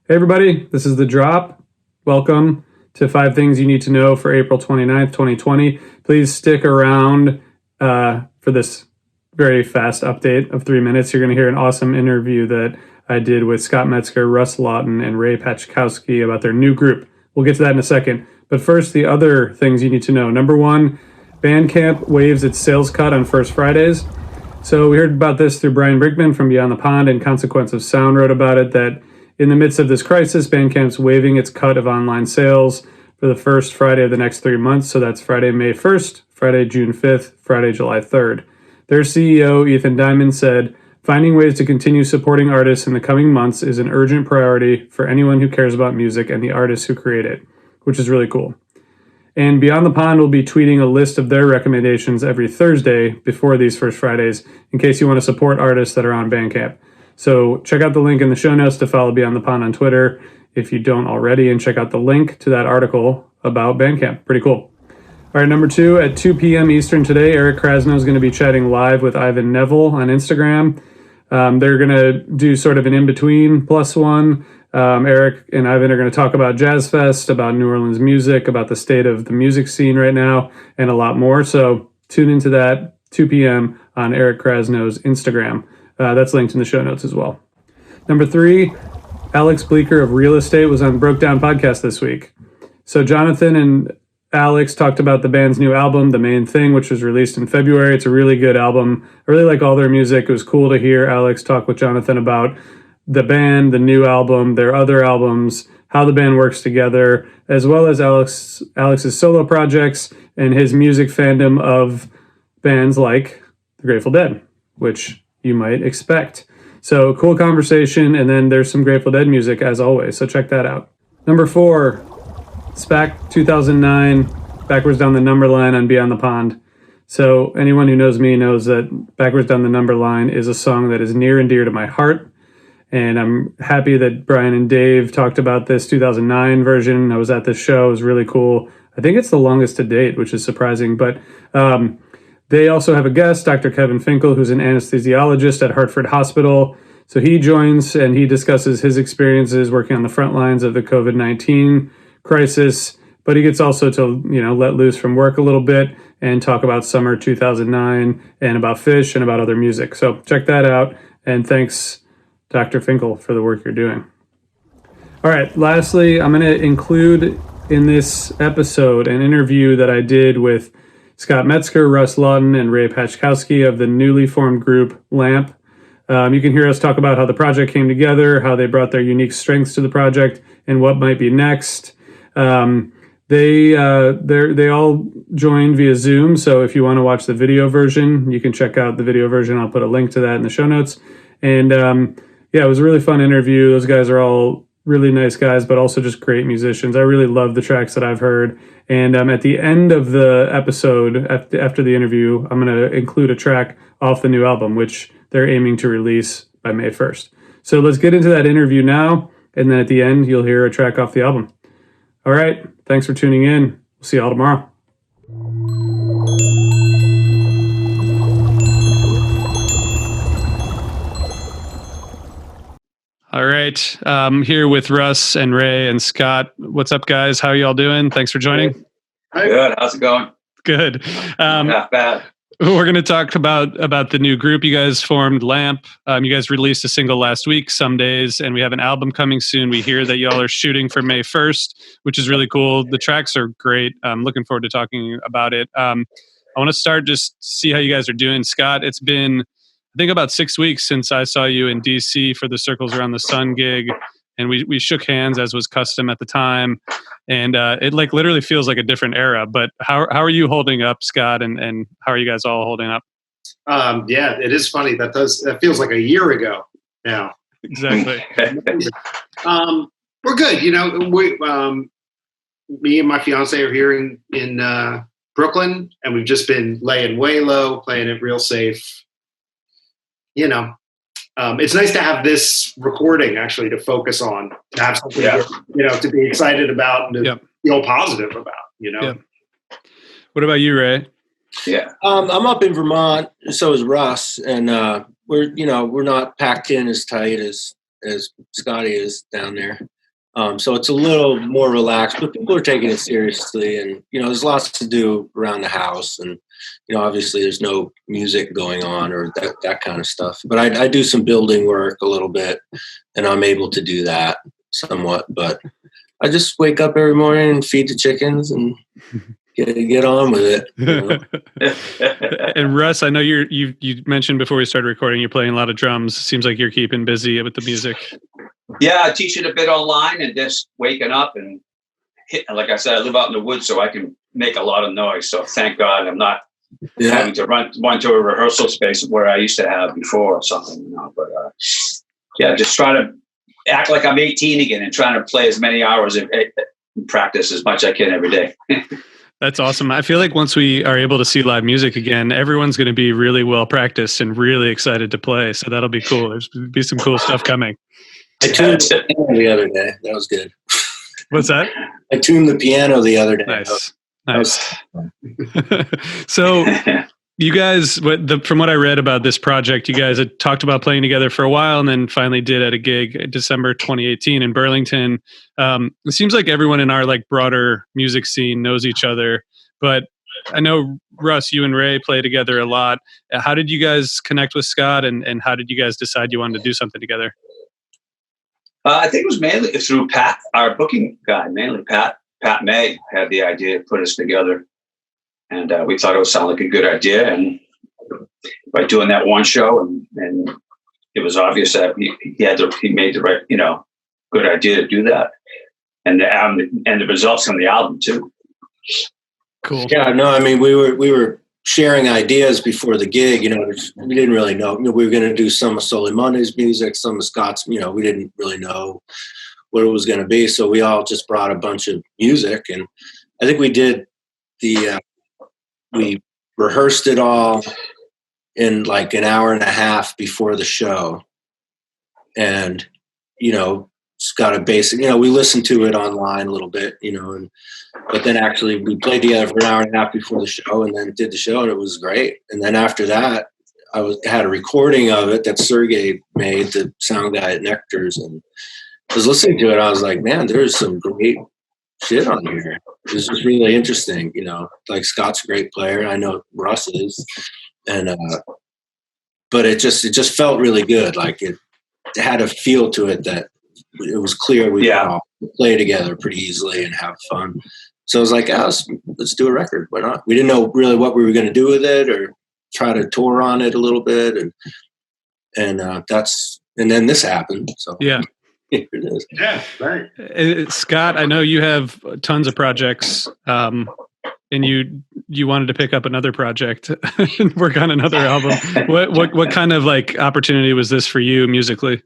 Hey everybody, this is The Drop. Welcome to 5 Things You Need to Know for April 29th, 2020. Please stick around for this very fast update of 3 minutes. You're going to hear an awesome interview that I did with Scott Metzger, Russ, Lawton, and Paczkowski about their new group. We'll get to that in a second. But first, the other things you need to know. Number one, Bandcamp waives its sales cut on First Fridays. So we heard about this through Brian Brinkman from Beyond the Pond, and Consequence of Sound wrote about it, that in the midst of this crisis, Bandcamp's waiving its cut of online sales for the first Friday of the next 3 months. So that's Friday, May 1st, Friday, June 5th, Friday, July 3rd. Their CEO, Ethan Diamond, said, "Finding ways to continue supporting artists in the coming months is an urgent priority for anyone who cares about music and the artists who create it," which is really cool. And Beyond the Pond will be tweeting a list of their recommendations every Thursday before these First Fridays in case you want to support artists that are on Bandcamp. So check out the link in the show notes to follow Beyond the Pond on Twitter if you don't already, and check out the link to that article about Bandcamp. Pretty cool. All right, number 2, at 2 p.m. Eastern today, Eric Krasno is going to be chatting live with Ivan Neville on Instagram. They're going to do sort of an in-between plus one. Eric and Ivan are going to talk about Jazz Fest, about New Orleans music, about the state of the music scene right now, and a lot more. So tune into that, 2 p.m. on Eric Krasno's Instagram. That's linked in the show notes as well. Number 3, Alex Bleeker of Real Estate was on Broke Down Podcast this week. So Jonathan and Alex talked about the band's new album, The Main Thing, which was released in February. It's a really good album. I really like all their music. It was cool to hear Alex talk with Jonathan about the band, the new album, their other albums, how the band works together, as well as Alex's solo projects and his music fandom of bands like the Grateful Dead, which you might expect. So cool conversation, and then there's some Grateful Dead music as always, so check that out. Number 4, SPAC 2009, Backwards Down the Number Line on Beyond the Pond. So anyone who knows me knows that Backwards Down the Number Line is a song that is near and dear to my heart, and I'm happy that Brian and Dave talked about this 2009 version. I was at this show. It was really cool. I think it's the longest to date, which is surprising, but they also have a guest, Dr. Kevin Finkel, who's an anesthesiologist at Hartford Hospital. So he joins and he discusses his experiences working on the front lines of the COVID-19 crisis, but he gets also to, let loose from work a little bit and talk about summer 2009 and about Fish and about other music. So check that out. And thanks, Dr. Finkel, for the work you're doing. All right, lastly, I'm going to include in this episode an interview that I did with Scott Metzger, Russ, Lawton, and Paczkowski of the newly formed group LAMP. You can hear us talk about how the project came together, how they brought their unique strengths to the project, and what might be next. They all joined via Zoom, so if you want to watch the video version, you can check out the video version. I'll put a link to that in the show notes. And it was a really fun interview. Those guys are all really nice guys, but also just great musicians. I really love the tracks that I've heard. And at the end of the episode, after the interview, I'm going to include a track off the new album, which they're aiming to release by May 1st. So let's get into that interview now. And then at the end, you'll hear a track off the album. All right. Thanks for tuning in. We'll see y'all tomorrow. All right. I'm here with Russ and Ray and Scott. What's up, guys? How are y'all doing? Thanks for joining. Good. How's it going? Good. Not bad. We're going to talk about the new group you guys formed, LAMP. You guys released a single last week, Some Days, and we have an album coming soon. We hear that y'all are shooting for May 1st, which is really cool. The tracks are great. I'm looking forward to talking about it. I want to start just see how you guys are doing. Scott, it's been, I think, about 6 weeks since I saw you in DC for the Circles Around the Sun gig, and we shook hands as was custom at the time. And it literally feels like a different era. But how are you holding up, Scott? And how are you guys all holding up? It is funny. That feels like a year ago now. Exactly. We're good. Me and my fiance are here in Brooklyn, and we've just been laying way low, playing it real safe. It's nice to have this recording actually to focus on, to have something to be excited about and to feel positive about. Yep. What about you, Ray? Yeah. I'm up in Vermont. So is Russ, and we're not packed in as tight as Scotty is down there. So it's a little more relaxed, but people are taking it seriously. And, there's lots to do around the house. And, obviously there's no music going on or that kind of stuff. But I do some building work a little bit, and I'm able to do that somewhat. But I just wake up every morning and feed the chickens and get on with it. And Russ, I know you mentioned before we started recording, you're playing a lot of drums. Seems like you're keeping busy with the music. Yeah, I teach it a bit online and just waking up and like I said, I live out in the woods, so I can make a lot of noise. So thank God I'm not having to run to a rehearsal space where I used to have before or something. But just try to act like I'm 18 again and trying to play as many hours and practice as much as I can every day. That's awesome. I feel like once we are able to see live music again, everyone's going to be really well practiced and really excited to play. So that'll be cool. There's be some cool stuff coming. I tuned the piano the other day. That was good. What's that? I tuned the piano the other day. Nice. So you guys, from what I read about this project, you guys had talked about playing together for a while and then finally did at a gig in December 2018 in Burlington. It seems like everyone in our broader music scene knows each other, but I know, Russ, you and Ray play together a lot. How did you guys connect with Scott, and how did you guys decide you wanted to do something together? I think it was mainly through Pat, our booking guy, mainly Pat May had the idea to put us together. And we thought it would sound like a good idea. And by doing that one show, and it was obvious that he made the right, good idea to do that. And the results from the album too. Cool. Yeah, no, I mean, we were sharing ideas before the gig, we didn't really know. We were going to do some of Soleimane's music, some of Scott's, we didn't really know what it was going to be. So we all just brought a bunch of music, and I think we did we rehearsed it all in like an hour and a half before the show. And, it's got a basic, we listened to it online a little bit, but then actually we played together for an hour and a half before the show and then did the show, and it was great. And then after that, had a recording of it that Sergey made, the sound guy at Nectar's, and I was listening to it. I was like, man, there's some great shit on here. This is really interesting. Like Scott's a great player. I know Russ is. And, but it just felt really good. Like it had a feel to it that it was clear we could all play together pretty easily and have fun. So I was like, let's do a record. Why not? We didn't know really what we were going to do with it or try to tour on it a little bit. And then this happened. So yeah. Here it is. Yeah, right. Scott, I know you have tons of projects, and you wanted to pick up another project and work on another album. What kind of opportunity was this for you musically?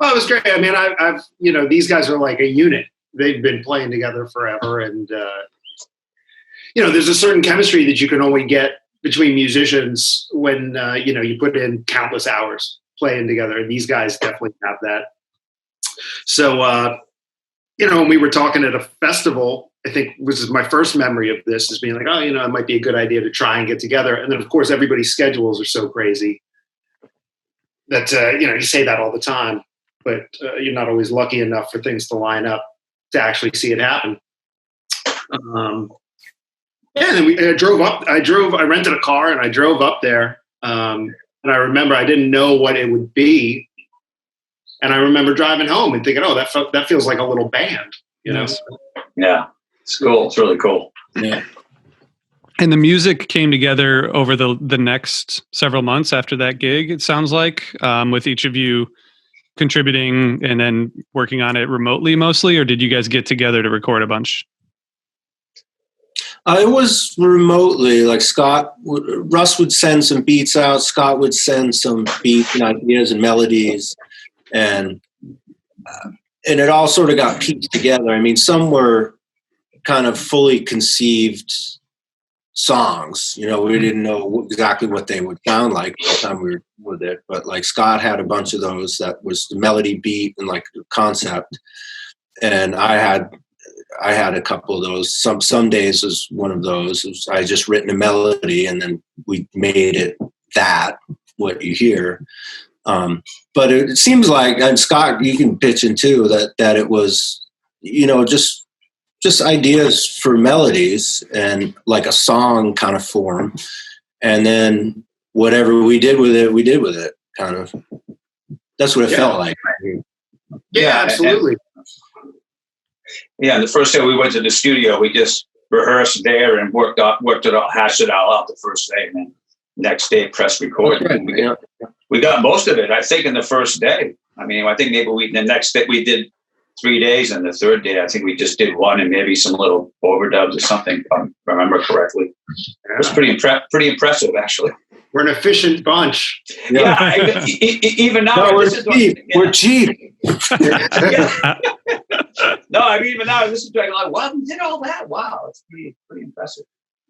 Well, it was great. I mean, I've these guys are like a unit. They've been playing together forever, and there's a certain chemistry that you can only get between musicians when you put in countless hours playing together, and these guys definitely have that. So, when we were talking at a festival, I think this is my first memory of this, is being like, it might be a good idea to try and get together. And then, of course, everybody's schedules are so crazy that, you say that all the time, but you're not always lucky enough for things to line up to actually see it happen. And then I rented a car and I drove up there. And I remember I didn't know what it would be. And I remember driving home and thinking, that feels like a little band, Yes. Yeah, it's cool. It's really cool. Yeah. And the music came together over the next several months after that gig, it sounds like, with each of you contributing and then working on it remotely mostly, or did you guys get together to record a bunch? It was remotely. Like Russ would send some beats out. Scott would send some beats and ideas and melodies. And it all sort of got pieced together. I mean, some were kind of fully conceived songs. We didn't know exactly what they would sound like by the time we were with it. But Scott had a bunch of those that was the melody, beat, and the concept. And I had a couple of those. Some days was one of those. I just written a melody and then we made it what you hear. But it seems like, and Scott, you can pitch in too, that it was just ideas for melodies and like a song kind of form. And then whatever we did with it kind of. That's what it felt like. Yeah, absolutely. The first day we went to the studio, we just rehearsed there and worked it out, hashed it all out the first day, and then next day press record. Right. We got most of it, I think, in the first day. I mean, I think maybe the next day we did 3 days, and the third day I think we just did one and maybe some little overdubs or something, if I remember correctly. It was pretty impressive, actually. We're an efficient bunch. Yeah, even now. No, we're cheap. No, I mean, even now, this is like, wow, we did all that. Wow, it's pretty impressive.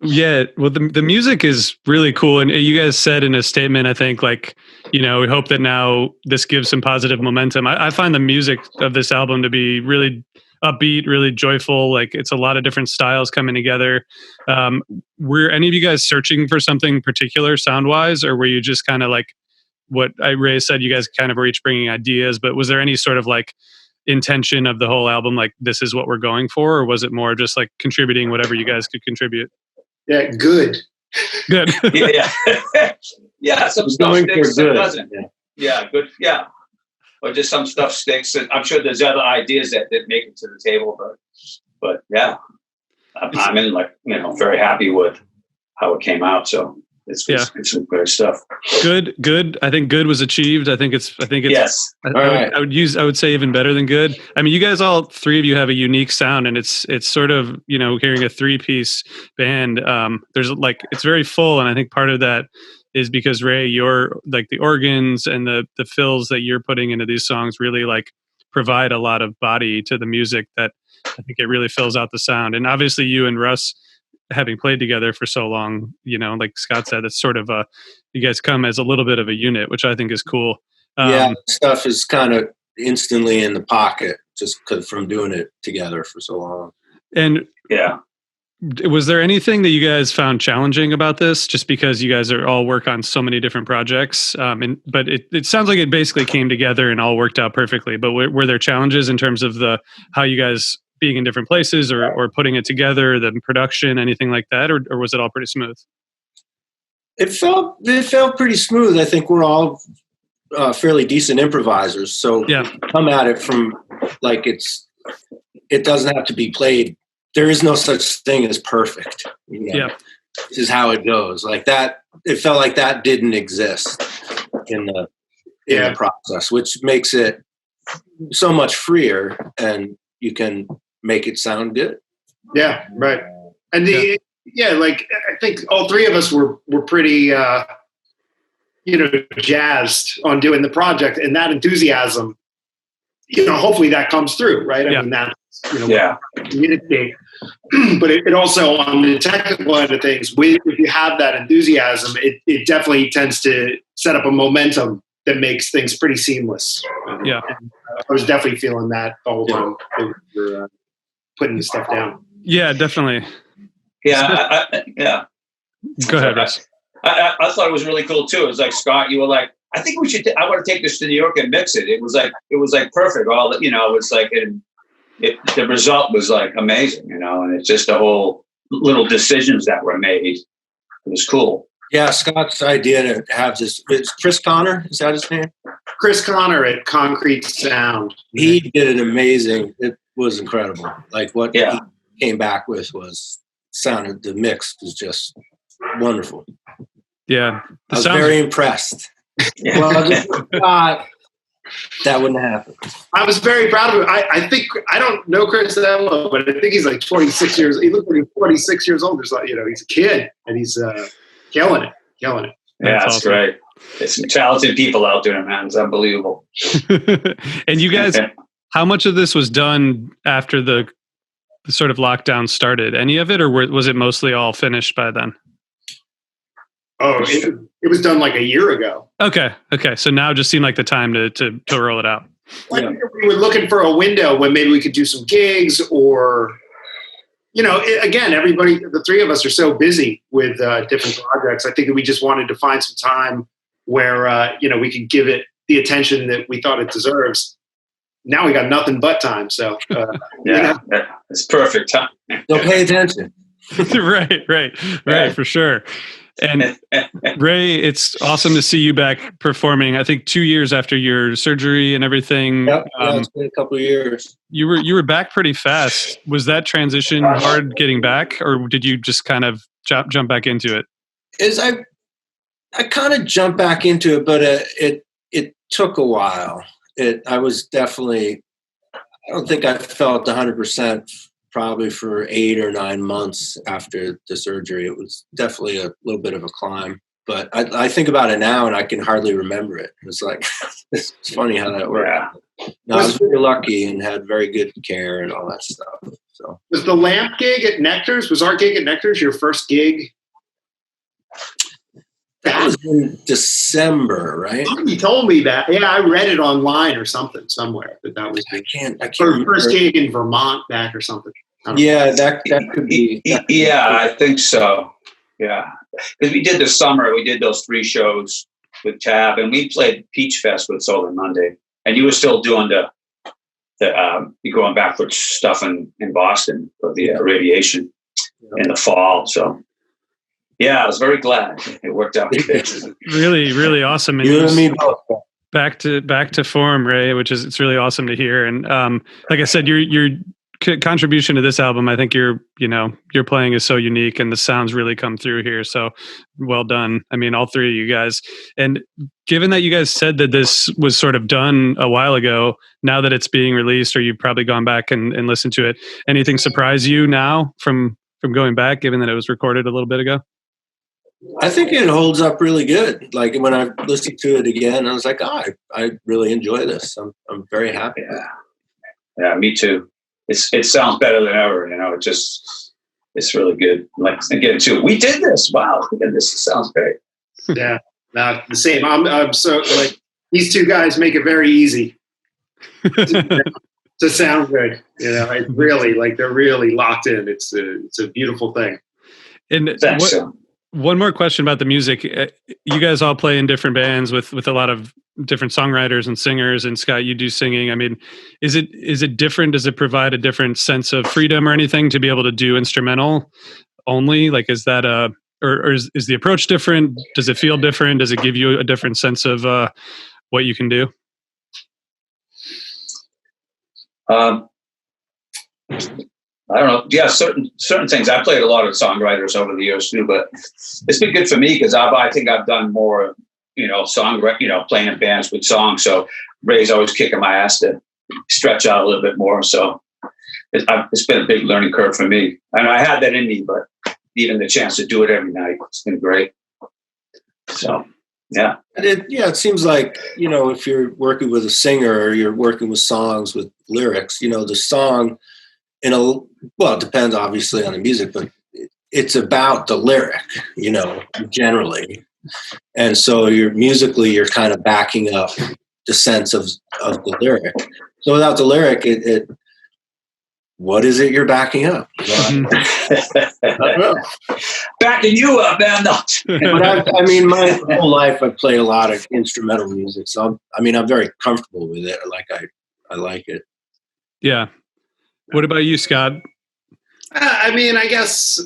Yeah, well, the music is really cool, and you guys said in a statement, I think, like, we hope that now this gives some positive momentum. I find the music of this album to be really upbeat, really joyful. Like, it's a lot of different styles coming together. Were any of you guys searching for something particular sound-wise, or were you just kind of like what Ray said? You guys kind of were each bringing ideas, but was there any sort of like intention of the whole album, like this is what we're going for, or was it more just like contributing whatever you guys could contribute? Yeah, good. Yeah. Some stuff sticks, some doesn't. Yeah, good. Yeah, or just some stuff sticks. And I'm sure there's other ideas that make it to the table, but yeah, I'm in very happy with how it came out. So it's some great stuff. Good. I think good was achieved. I think it's yes. I would say even better than good. I mean, you guys, all three of you have a unique sound, and it's sort of, hearing a 3-piece band. There's like, it's very full. And I think part of that is because Ray, you're like the organs and the fills that you're putting into these songs really like provide a lot of body to the music that I think it really fills out the sound. And obviously you and Russ, having played together for so long, like Scott said, it's sort of you guys come as a little bit of a unit, which I think is cool. Stuff is kind of instantly in the pocket just from doing it together for so long. And was there anything that you guys found challenging about this, just because you guys all work on so many different projects? But it sounds like it basically came together and all worked out perfectly. But were there challenges in terms of how you guys being in different places or putting it together, the production, anything like that, or was it all pretty smooth? It felt pretty smooth. I think we're all fairly decent improvisers, so come at it from like it doesn't have to be played. There is no such thing as perfect. This is how it goes. Like that, it felt like that didn't exist in the process, which makes it so much freer, and you can make it sound good. Yeah, right. And like I think all three of us were pretty jazzed on doing the project, and that enthusiasm, hopefully that comes through, right? I mean, that's communicate. But it also, on the technical end of things, if you have that enthusiasm, it definitely tends to set up a momentum that makes things pretty seamless. Yeah, and I was definitely feeling that the whole time we were putting the stuff down. Yeah, definitely. Yeah, Go ahead, Russ. I thought it was really cool too. It was like, Scott, you were like, I think we should. I want to take this to New York and mix it. It was like perfect. All it's like, the result was like amazing, and it's just the whole little decisions that were made. It was cool. Yeah, Scott's idea to have this. It's Chris Connor. Is that his name? Chris Connor at Concrete Sound. He did an amazing. It was incredible. Like what he came back with sounded. The mix was just wonderful. Yeah, I was very impressed. Well, that wouldn't happen. I was very proud of him. I think, I don't know Chris that well, but I think he's like 26 years. He looks like he's 46 years old. He's a kid, and he's killing it. Yeah, that's awesome. Great. There's some talented people out there, man. It's unbelievable. And you guys, how much of this was done after the sort of lockdown started? Any of it, or was it mostly all finished by then? Oh, it was done like a year ago. Okay. So now it just seemed like the time to roll it out. We were looking for a window when maybe we could do some gigs, or, again, everybody, the three of us are so busy with different projects. I think that we just wanted to find some time where, we could give it the attention that we thought it deserves. now we got nothing but time. So Yeah, it's perfect, huh? So pay attention. right, for sure. And Ray, it's awesome to see you back performing. I think 2 years after your surgery and everything. Yep, it's been a couple of years. You were back pretty fast. Was that transition hard getting back, or did you just kind of jump back into it? I kind of jumped back into it, but it took a while. I was definitely, I don't think I felt 100% probably for 8 or 9 months after the surgery. It was definitely a little bit of a climb, but I think about it now and I can hardly remember it. It's like, it's funny how that worked. Yeah. No, I was very lucky and had very good care and all that stuff. So was the Lamp gig at Nectar's? Was our gig at Nectar's your first gig? that was in December, right? Somebody told me that. Yeah, I read it online or something somewhere that was I can't first gig in Vermont back or something. Yeah, that could be. Yeah, I think so. Yeah, because we did the summer. We did those 3 shows with Tab, and we played Peach Fest with Solar Monday. And you were still doing the going backwards stuff in Boston for the radiation in the fall. So yeah, I was very glad it worked out. Really, really awesome. And You and me both. back to form, Ray, which is, it's really awesome to hear. And like I said, your contribution to this album, I think your playing is so unique and the sounds really come through here. So well done. I mean, all 3 of you guys. And given that you guys said that this was sort of done a while ago, now that it's being released, or you've probably gone back and listened to it, anything surprise you now from going back, given that it was recorded a little bit ago? I think it holds up really good. Like when I listened to it again, I was like, I really enjoy this. I'm very happy. Yeah, me too. It sounds better than ever. It's really good. Like again too, we did this. Wow, we did this. It sounds great. Yeah, not the same. I'm so like these 2 guys make it very easy to sound good. It really they're really locked in. It's a beautiful thing. And one more question about the music. You guys all play in different bands with a lot of different songwriters and singers, and Scott, you do singing. I mean, is it different? Does it provide a different sense of freedom or anything to be able to do instrumental only? Like, is that or is the approach different? Does it feel different? Does it give you a different sense of what you can do? I don't know. Yeah, certain things. I played a lot of songwriters over the years too, but it's been good for me because I think I've done more, playing in bands with songs. So Ray's always kicking my ass to stretch out a little bit more. So it's been a big learning curve for me. And I had that in me, but even the chance to do it every night, it's been great. So, yeah. It seems like, if you're working with a singer or you're working with songs with lyrics, the song it depends obviously on the music, but it's about the lyric, generally. And so you're kind of backing up the sense of the lyric. So without the lyric, what is it you're backing up? Backing you up, man. But my whole life I play a lot of instrumental music, so I'm very comfortable with it. Like I like it. Yeah. What about you, Scott? I guess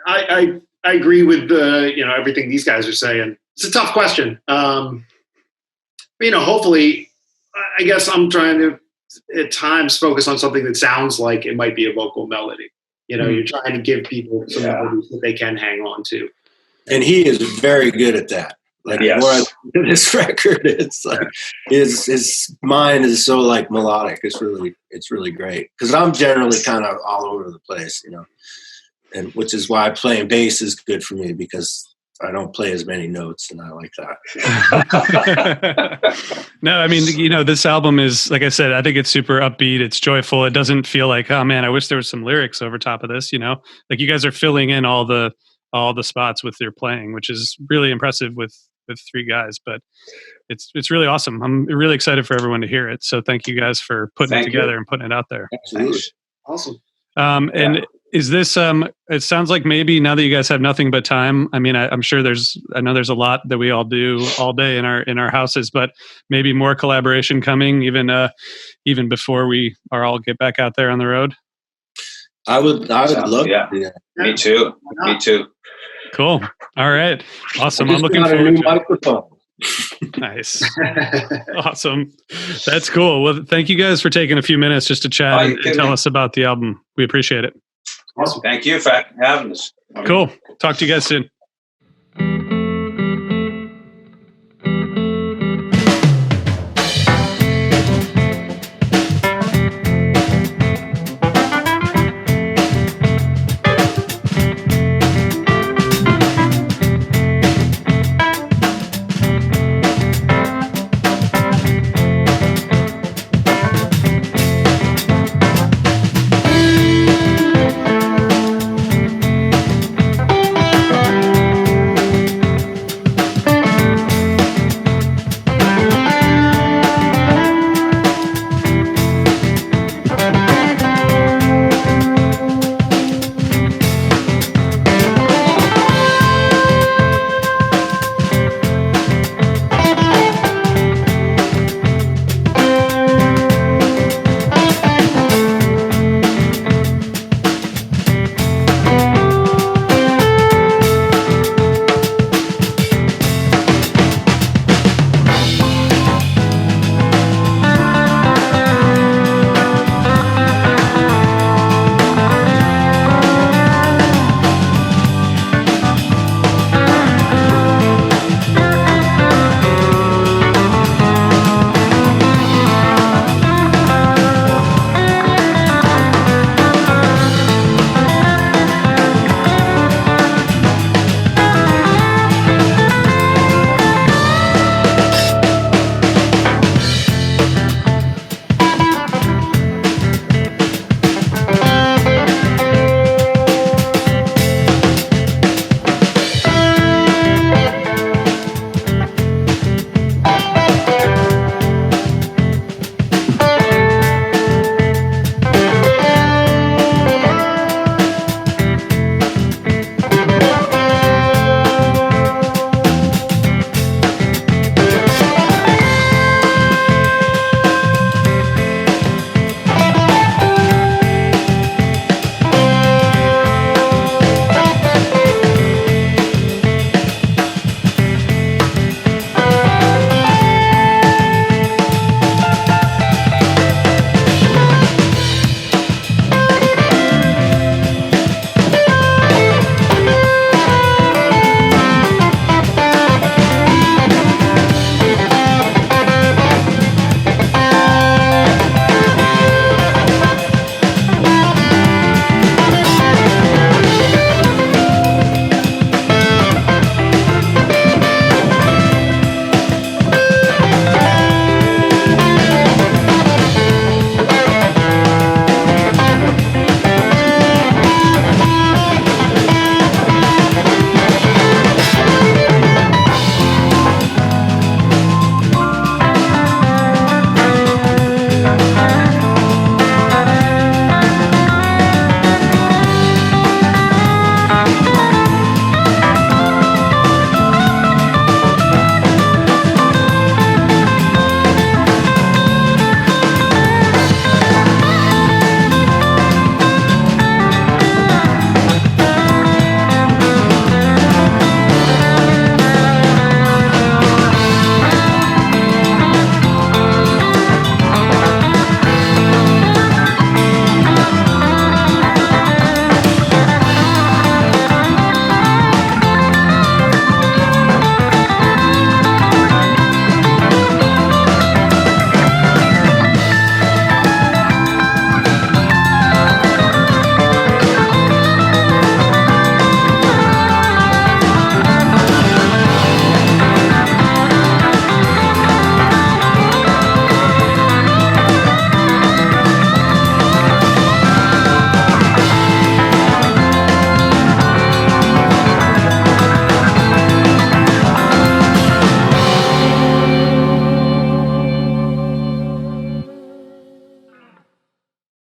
I agree with everything these guys are saying. It's a tough question. Hopefully, I guess I'm trying to at times focus on something that sounds like it might be a vocal melody. You're trying to give people some melodies that they can hang on to. And he is very good at that. Like the more I listen to this record, it's like his mind is so like melodic. It's really great because I'm generally kind of all over the place, and which is why playing bass is good for me because I don't play as many notes, and I like that. No, this album is, like I said, I think it's super upbeat. It's joyful. It doesn't feel like, oh man, I wish there was some lyrics over top of this. Like you guys are filling in all the spots with your playing, which is really impressive with 3 guys. But it's really awesome. I'm really excited for everyone to hear it. So thank you guys for putting it together and putting it out there. Absolutely. Awesome. And Is this it sounds like maybe now that you guys have nothing but time, I mean, I'm sure I know there's a lot that we all do all day in our houses, but maybe more collaboration coming even before we are all get back out there on the road. I would love to do that. Me too. Me too. Cool. All right. Awesome. I I'm just looking got a forward new to it. microphone. Nice. Awesome. That's cool. Well, thank you guys for taking a few minutes just to chat and tell us about the album. We appreciate it. Awesome. Thank you for having us. Cool. Talk to you guys soon.